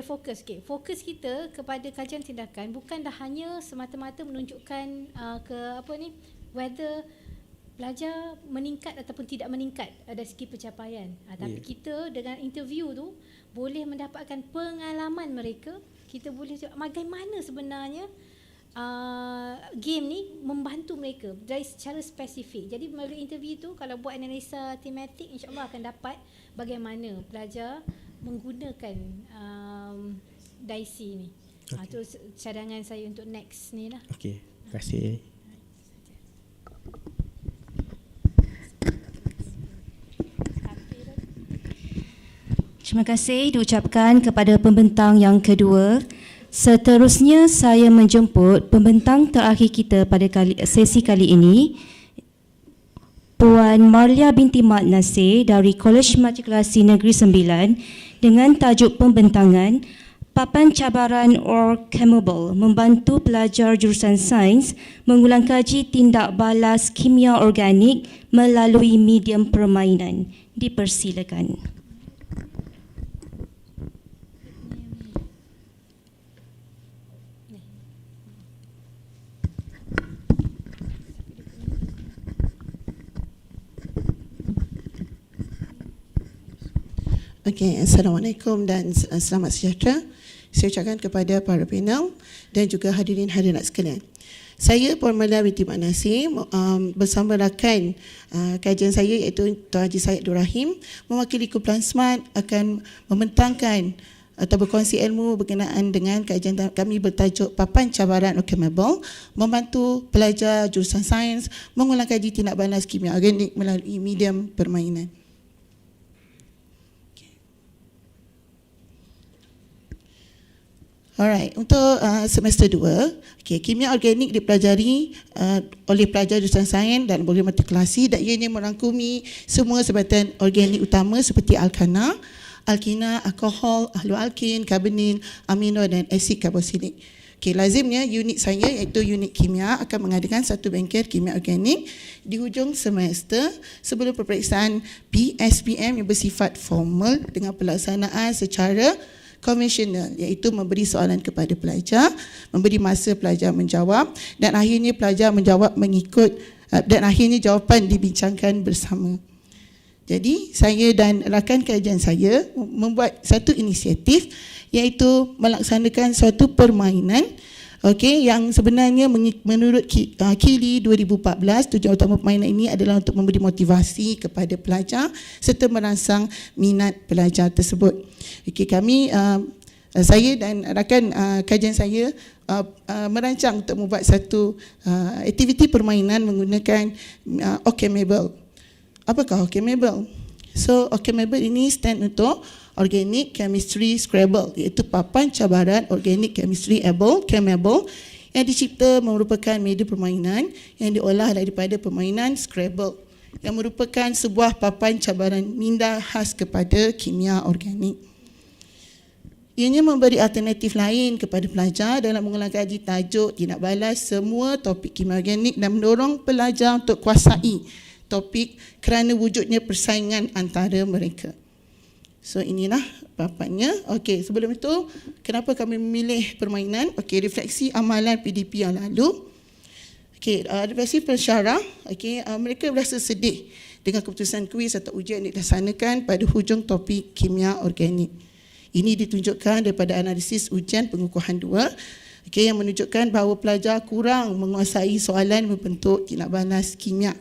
fokus kita kepada kajian tindakan bukanlah hanya semata-mata menunjukkan whether pelajar meningkat ataupun tidak meningkat dari segi pencapaian. Tapi kita dengan interview tu boleh mendapatkan pengalaman mereka. Kita boleh tengok bagaimana sebenarnya game ni membantu mereka dari secara spesifik. Jadi melalui interview tu, kalau buat analisa tematik, insya-Allah akan dapat bagaimana pelajar menggunakan DICE ni. Itu cadangan saya untuk next ni lah. Okey, terima kasih. Terima kasih diucapkan kepada pembentang yang kedua. Seterusnya saya menjemput pembentang terakhir kita pada sesi kali ini, Puan Marlia binti Mat Nasir dari Kolej Matrikulasi Negeri Sembilan dengan tajuk pembentangan Papan Cabaran Orkamable membantu pelajar jurusan sains mengulang kaji tindak balas kimia organik melalui medium permainan. Dipersilakan. Okey, Assalamualaikum dan selamat sejahtera. Saya ucapkan kepada para panel dan juga hadirin-hadirat sekalian. Saya Puan Malia binti Mak Nasir bersama rakan kajian saya iaitu Tuan Haji Syed Abdul Rahim mewakili kumpulan SMART akan membentangkan atau berkongsi ilmu berkenaan dengan kajian kami bertajuk Papan Cabaran Okemable, membantu pelajar jurusan sains mengulang kaji tindak balas kimia organik melalui medium permainan. Alright, untuk semester 2, kimia organik dipelajari oleh pelajar jurusan sains dan program matrikulasi dan ianya merangkumi semua sebatan organik utama seperti alkana, alkina, alkohol, ahlualkin, karbonin, amino dan asid karboksilik. Lazimnya unit saya iaitu unit kimia akan mengadakan satu bengkel kimia organik di hujung semester sebelum peperiksaan PSPM yang bersifat formal dengan pelaksanaan secara konvensional, iaitu memberi soalan kepada pelajar, memberi masa pelajar menjawab dan akhirnya pelajar menjawab mengikut dan akhirnya jawapan dibincangkan bersama. Jadi saya dan rakan kajian saya membuat satu inisiatif iaitu melaksanakan suatu permainan yang sebenarnya menurut KILI 2014 tujuan utama permainan ini adalah untuk memberi motivasi kepada pelajar serta merangsang minat pelajar tersebut. Kami saya dan rakan kajian saya merancang untuk membuat satu aktiviti permainan menggunakan Okemable. Apakah Okemable? So Okemable ini stand untuk Organic Chemistry Scrabble, iaitu papan cabaran Organic Chemistry Camable yang dicipta merupakan media permainan yang diolah daripada permainan Scrabble yang merupakan sebuah papan cabaran minda khas kepada kimia organik. Ianya memberi alternatif lain kepada pelajar dalam mengulang kaji tajuk tindak balas semua topik kimia organik dan mendorong pelajar untuk kuasai topik kerana wujudnya persaingan antara mereka. So inilah papannya. Sebelum itu, kenapa kami memilih permainan? Refleksi amalan PDP yang lalu. Refleksi pensyarah. Mereka berasa sedih dengan keputusan kuis atau ujian yang dilaksanakan pada hujung topik kimia organik. Ini ditunjukkan daripada analisis ujian pengukuhan 2 yang menunjukkan bahawa pelajar kurang menguasai soalan berbentuk tindak balas kimia.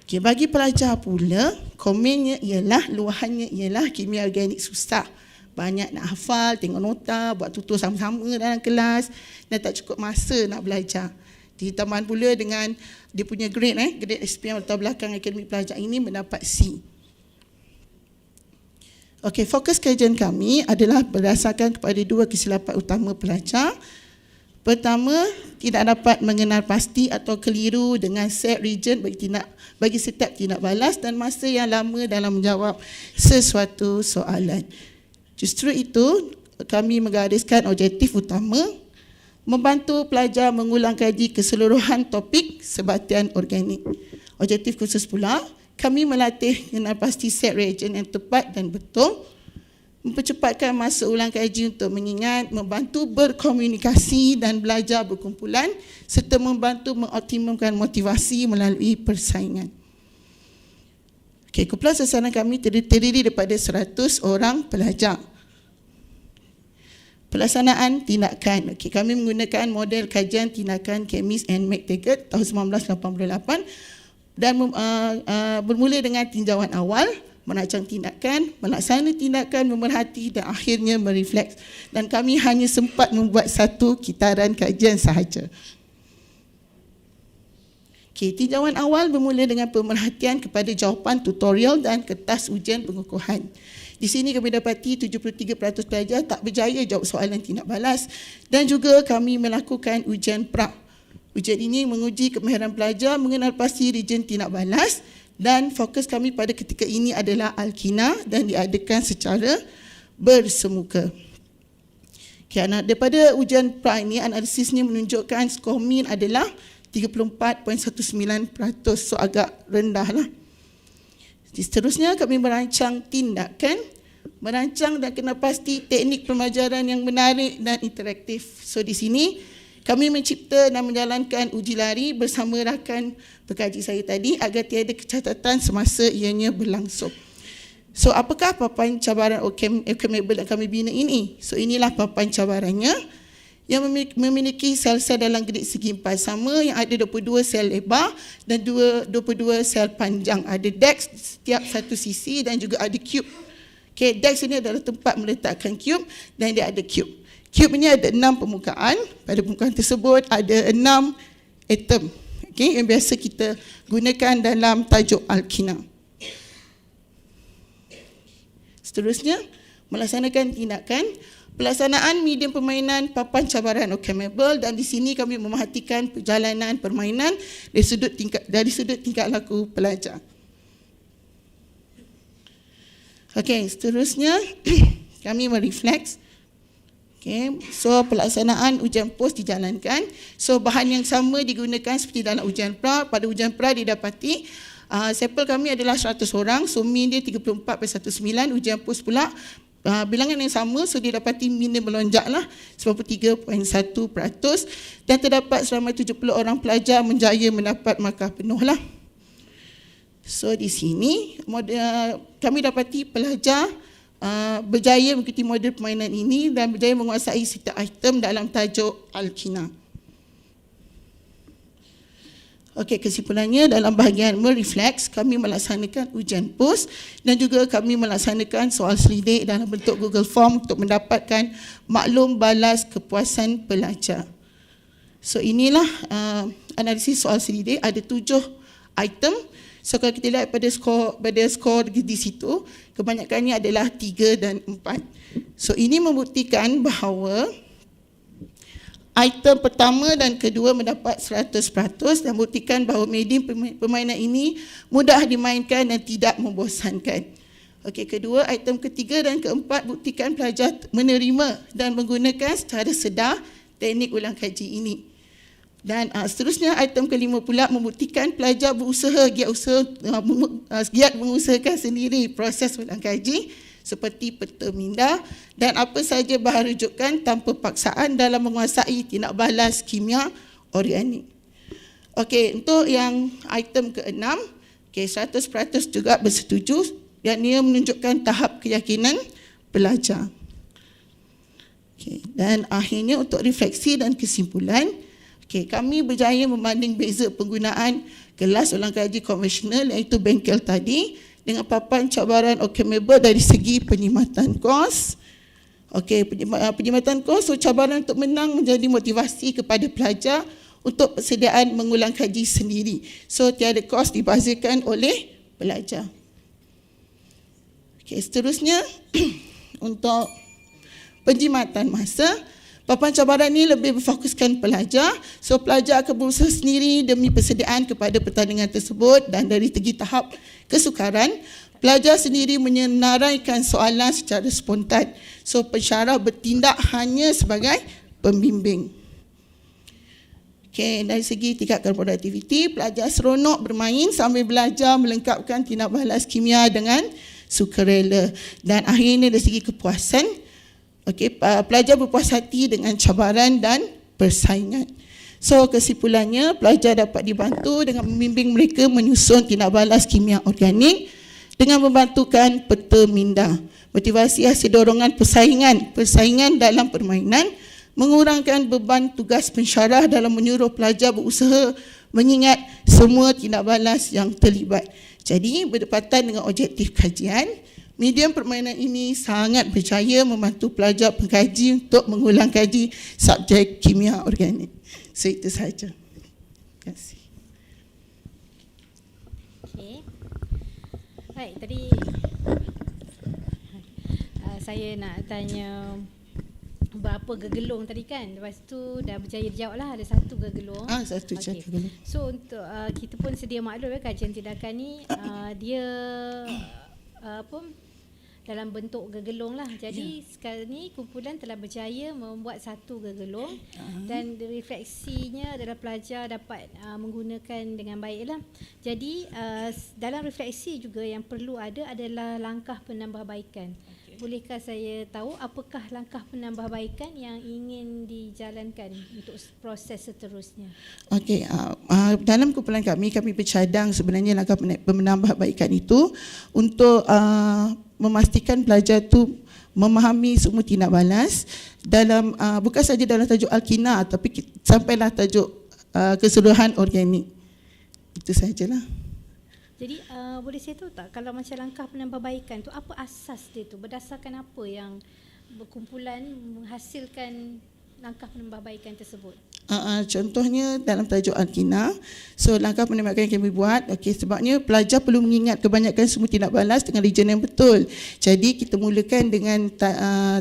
Bagi pelajar pula, komennya ialah, luahannya ialah kimia organik susah. Banyak nak hafal, tengok nota, buat tutur sama-sama dalam kelas dan tak cukup masa nak belajar. Ditambah pula dengan dia punya grade, grade SPM latar belakang akademik pelajar ini mendapat C. Fokus kajian kami adalah berdasarkan kepada dua kesilapan utama pelajar. Pertama, tidak dapat mengenal pasti atau keliru dengan set region bagi setiap tindak balas dan masa yang lama dalam menjawab sesuatu soalan. Justru itu, kami menggariskan objektif utama membantu pelajar mengulang kaji keseluruhan topik sebatian organik. Objektif khusus pula, kami melatih mengenal pasti set region yang tepat dan betul, mempercepatkan masa ulang kaji untuk mengingat, membantu berkomunikasi dan belajar berkumpulan serta membantu mengoptimumkan motivasi melalui persaingan. Kumpulan sasaran kami terdiri daripada 100 orang pelajar. Pelaksanaan tindakan. Kami menggunakan model kajian tindakan Chemist and McTaggart tahun 1988 dan bermula dengan tinjauan awal, merancang tindakan, melaksanakan tindakan, memerhati dan akhirnya merefleks. Dan kami hanya sempat membuat satu kitaran kajian sahaja. Tinjauan awal bermula dengan pemerhatian kepada jawapan tutorial dan kertas ujian pengukuhan. Di sini kami dapati 73% pelajar tak berjaya jawab soalan tindak balas dan juga kami melakukan ujian pra. Ujian ini menguji kemahiran pelajar mengenal pasti region tindak balas dan fokus kami pada ketika ini adalah alkina dan diadakan secara bersemuka. Daripada ujian pra ini, analisisnya menunjukkan skor min adalah 34.19%, so agak rendah lah. Seterusnya kami merancang tindakan, merancang dan kenal pasti teknik pembelajaran yang menarik dan interaktif. So di sini kami mencipta dan menjalankan uji lari bersama rakan pekaji saya tadi agar tiada kecacatan semasa ianya berlangsung. So apakah papan cabaran Okemable yang kami bina ini? So inilah papan cabarannya yang memiliki sel-sel dalam grid segi empat sama yang ada 22 sel lebar dan 22 sel panjang. Ada dex setiap satu sisi dan juga ada cube. Okay, dex ini adalah tempat meletakkan cube dan dia ada cube. Cube ini ada 6 permukaan. Pada permukaan tersebut ada 6 atom. Okay, yang biasa kita gunakan dalam tajuk alkina. Seterusnya, melaksanakan tindakan pelaksanaan medium permainan papan cabaran OCamAble, dan di sini kami memerhatikan perjalanan permainan dari sudut tingkat laku pelajar. Okey, seterusnya kami merefleks. Okey, so pelaksanaan ujian pos dijalankan. So bahan yang sama digunakan seperti dalam ujian pra. Pada ujian pra didapati sampel kami adalah 100 orang, so min dia 34/19. Ujian pos pula bilangan yang sama, so dia dapati min dia melonjaklah 93.1% dan terdapat seramai 70 orang pelajar menjaya mendapat markah penuh lah. So di sini kami dapati pelajar berjaya mengikuti model permainan ini dan berjaya menguasai setiap item dalam tajuk alkina. Okey, kesimpulannya dalam bahagian merefleks, kami melaksanakan ujian pos dan juga kami melaksanakan soal selidik dalam bentuk Google Form untuk mendapatkan maklum balas kepuasan pelajar. So inilah analisis soal selidik, ada 7 item. So kalau kita lihat pada skor di situ, kebanyakannya adalah 3 dan 4. So ini membuktikan bahawa item pertama dan kedua mendapat 100% dan buktikan bahawa medium permainan ini mudah dimainkan dan tidak membosankan. Okey, kedua, item ketiga dan keempat buktikan pelajar menerima dan menggunakan secara sedar teknik ulang kaji ini. Dan seterusnya item kelima pula membuktikan pelajar giat mengusahakan sendiri proses ulang kaji seperti peta minda dan apa saja bahan rujukan tanpa paksaan dalam menguasai tindak balas kimia organik. Okey, untuk yang item ke-6, okey, 100% juga bersetuju dan ia menunjukkan tahap keyakinan pelajar. Okey, dan akhirnya untuk refleksi dan kesimpulan, okey, kami berjaya membanding beza penggunaan kelas ulang kaji konvensional iaitu bengkel tadi dengan papan cabaran OCamAble dari segi penyematan kos. Okey, penyematan kos, so cabaran untuk menang menjadi motivasi kepada pelajar untuk persediaan mengulang kaji sendiri. So tiada kos dibazirkan oleh pelajar. Okey, seterusnya untuk penjimatan masa, papan cabaran ini lebih berfokuskan pelajar. So pelajar akan berusaha sendiri demi persediaan kepada pertandingan tersebut dan dari segi tahap kesukaran, pelajar sendiri menyenaraikan soalan secara spontan. So pensyarah bertindak hanya sebagai pembimbing. Okey, dari segi tingkatkan produktiviti, pelajar seronok bermain sambil belajar melengkapkan tindak balas kimia dengan sukarela. Dan akhirnya dari segi kepuasan, okey, pelajar berpuas hati dengan cabaran dan persaingan. So kesimpulannya, pelajar dapat dibantu dengan membimbing mereka menyusun tindak balas kimia organik dengan membantukan peta minda. Motivasi hasil dorongan persaingan dalam permainan, mengurangkan beban tugas pensyarah dalam menyuruh pelajar berusaha mengingat semua tindak balas yang terlibat. Jadi berdepatan dengan objektif kajian, medium permainan ini sangat berjaya membantu pelajar pengkaji untuk mengulang kaji subjek kimia organik. So itu sahaja. Terima kasih. Okay. Baik, tadi saya nak tanya berapa gegelung tadi kan. Lepas tu dah berjaya dijawab lah, ada 1 gegelung. Satu Okey. gegelung. So untuk kita pun sedia maklum kajian tindakan ni dia dalam bentuk gegelung lah. Jadi sekarang ni kumpulan telah berjaya membuat 1 gegelung dan refleksinya adalah pelajar dapat menggunakan dengan baik lah. Jadi dalam refleksi juga yang perlu ada adalah langkah penambahbaikan. Bolehkah saya tahu apakah langkah penambahbaikan yang ingin dijalankan untuk proses seterusnya? Okey, dalam kumpulan kami bercadang sebenarnya langkah penambahbaikan itu untuk memastikan pelajar tu memahami semua tindak balas dalam bukan saja dalam tajuk Al-Kina, tapi sampailah tajuk keseluruhan organik. Itu sajalah. Jadi boleh saya tahu tak, kalau macam langkah penambahbaikan tu, apa asas dia tu? Berdasarkan apa yang berkumpulan menghasilkan langkah penambahbaikan tersebut? Contohnya dalam tajuk Al-Kina, so langkah penambahbaikan yang kami buat, sebabnya pelajar perlu mengingat kebanyakan semua tindak balas dengan region yang betul. Jadi kita mulakan dengan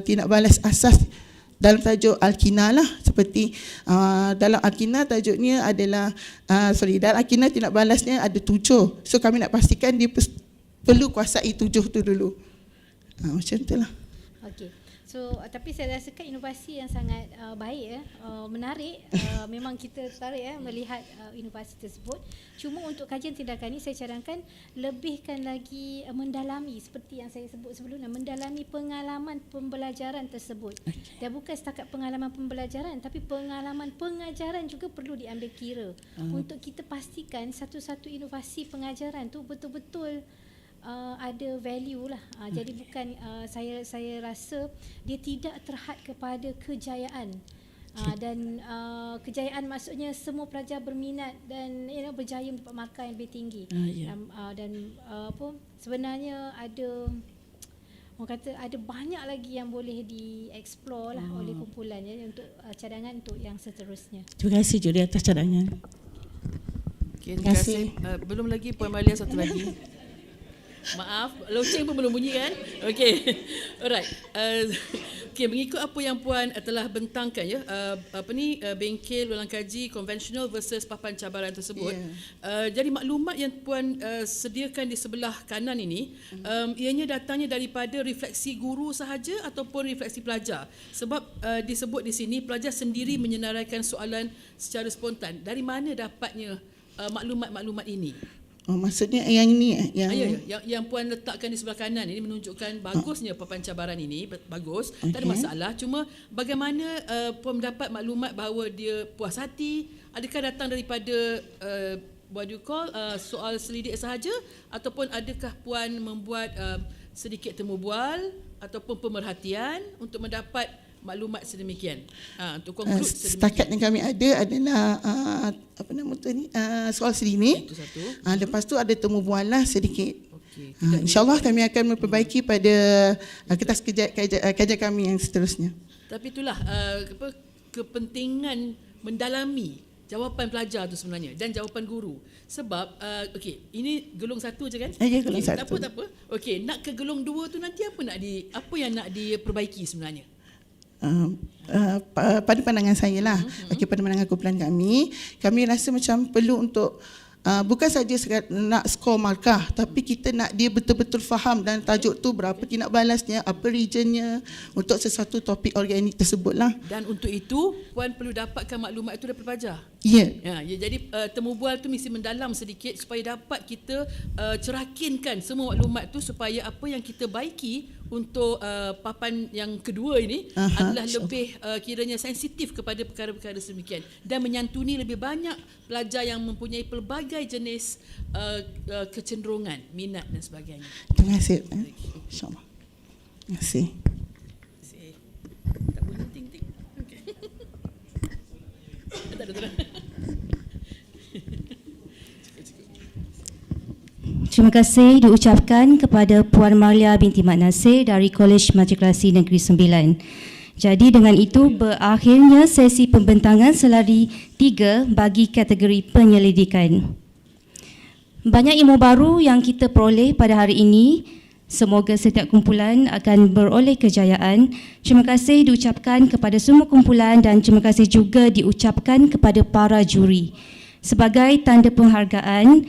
tindak balas asas dalam tajuk Al-Kina lah, seperti dalam Al-Kina tajuknya adalah dalam Al-Kina tindak balasnya ada 7. So kami nak pastikan dia perlu kuasai 7 tu dulu. Macam itulah. Okey. So tapi saya rasakan inovasi yang sangat baik menarik. Memang kita tertarik melihat inovasi tersebut. Cuma untuk kajian tindakan ini saya cadangkan lebihkan lagi mendalami seperti yang saya sebut sebelumnya, mendalami pengalaman pembelajaran tersebut. Dan bukan setakat pengalaman pembelajaran, tapi pengalaman pengajaran juga perlu diambil kira untuk kita pastikan satu-satu inovasi pengajaran tu betul-betul ada value lah. Jadi bukan saya rasa dia tidak terhad kepada kejayaan. Dan kejayaan maksudnya semua pelajar berminat dan berjaya mendapat markah yang lebih tinggi. Dan sebenarnya ada, orang kata ada banyak lagi yang boleh dieksplor lah oleh kumpulan untuk cadangan untuk yang seterusnya. Terima kasih Julie atas cadangan. Okay, terima kasih. Belum lagi Puan Malia, satu lagi. Maaf, loceng pun belum bunyi kan? Okey. Alright. Okey, mengikut apa yang Puan telah bentangkan ya, bengkel ulang kaji konvensional versus papan cabaran tersebut. Jadi maklumat yang Puan sediakan di sebelah kanan ini, ianya datangnya daripada refleksi guru sahaja ataupun refleksi pelajar? Sebab disebut di sini pelajar sendiri menyenaraikan soalan secara spontan. Dari mana dapatnya maklumat-maklumat ini? Maksudnya yang ini yang Puan letakkan di sebelah kanan ini menunjukkan bagusnya papan cabaran ini, bagus, tak ada masalah. Cuma bagaimana Puan mendapat maklumat bahawa dia puas hati? Adakah datang daripada soal selidik sahaja, ataupun adakah Puan membuat sedikit temu bual ataupun pemerhatian untuk mendapat maklumat sedemikian? Untuk konklud setakat yang kami ada adalah soal selidik. Itu satu. Lepas tu ada temu bual lah sedikit. InsyaAllah kami akan memperbaiki pada kertas kajian kami yang seterusnya. Tapi itulah kepentingan mendalami jawapan pelajar tu sebenarnya dan jawapan guru. Sebab ini gelung 1 je kan? Ya, gelung 1. Tak apa. Okey, nak ke gelung 2 tu nanti apa yang nak diperbaiki sebenarnya? Pada pandangan saya lah, pada pandangan kumpulan kami rasa macam perlu untuk bukan saja nak skor markah, tapi kita nak dia betul-betul faham dan tajuk tu berapa tindak balasnya, apa regionnya untuk sesuatu topik organik tersebut lah. Dan untuk itu Puan perlu dapatkan maklumat itu daripada pelajar. Jadi temu bual tu mesti mendalam sedikit supaya dapat kita cerakinkan semua maklumat tu, supaya apa yang kita baiki untuk papan yang kedua ini adalah lebih kiranya sensitif kepada perkara-perkara sedemikian dan menyantuni lebih banyak pelajar yang mempunyai pelbagai jenis kecenderungan, minat dan sebagainya. Terima kasih. InsyaAllah. Terima kasih. Tak boleh ting-ting. Okay. Tak ada. Terima kasih diucapkan kepada Puan Malia binti Mat Nasir dari Kolej Matrikulasi Negeri Sembilan. Jadi dengan itu berakhirnya sesi pembentangan selari 3 bagi kategori penyelidikan. Banyak ilmu baru yang kita peroleh pada hari ini. Semoga setiap kumpulan akan beroleh kejayaan. Terima kasih diucapkan kepada semua kumpulan dan terima kasih juga diucapkan kepada para juri. Sebagai tanda penghargaan,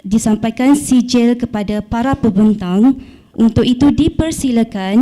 disampaikan sijil kepada para pembentang. Untuk itu dipersilakan